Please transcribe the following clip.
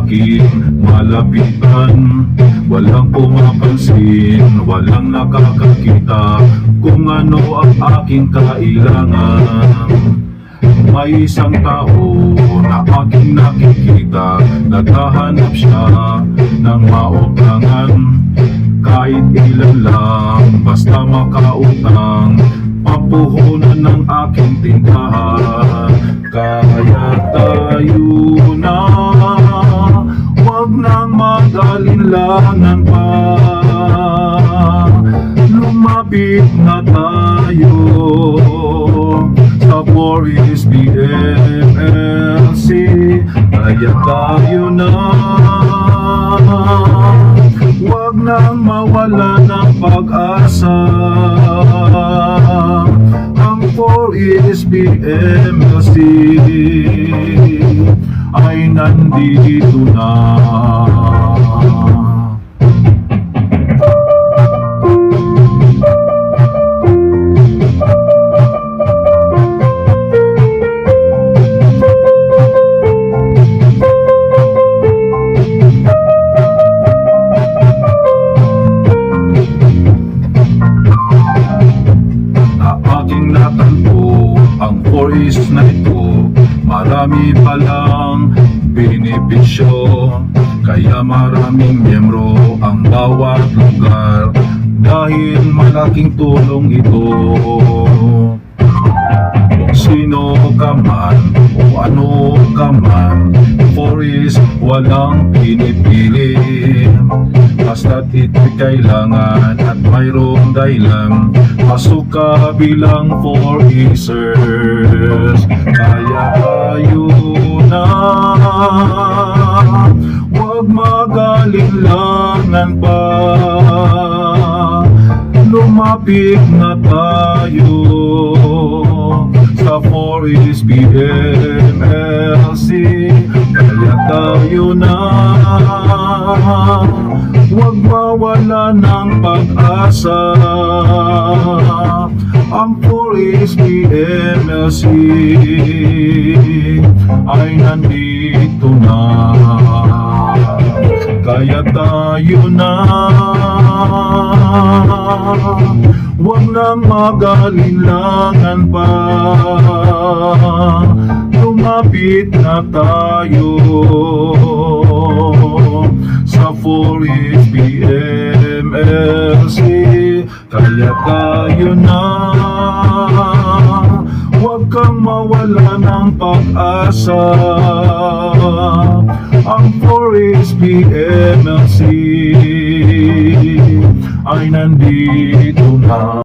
aking malapitan. Walang pumapansin, walang nakakakita kung ano ang aking kailangan. May isang tao na aking nakikita, naghahanap siya ng mautangan. Kahit ilan lang, basta makautang, pampuhunan ng aking tindahan. Kaya tayo na, wag nang mag-alinlangan pa. Lumapit na tayo sa Forest BMLC. Kaya tayo na, wag nang mawala ng pag-asa. Ang Forest BMLC ay nandito na. Natanto ang forest na ito, marami palang benepisyo. Kaya maraming miyembro ang bawat lugar, dahil malaking tulong ito. Kung sino ka man o ano ka man, forest walang pinipili. Basta't ito'y kailangan at mayroong dahilan, pasok ka bilang foresters. Kaya tayo na, wag mag-alinlangan pa. Lumapit na tayo sa Forest BMLC. Kaya tayo na, wag mawala ng pag-asa. Ang Forest BMLC ay nandito na. Kaya tayo na, wag nang mag-alinlangan pa. Lumapit na tayo sa Forest BMLC. Kaya tayo na, wag kang mawala ng pag-asa. Ang Forest BMLC ay nandito na.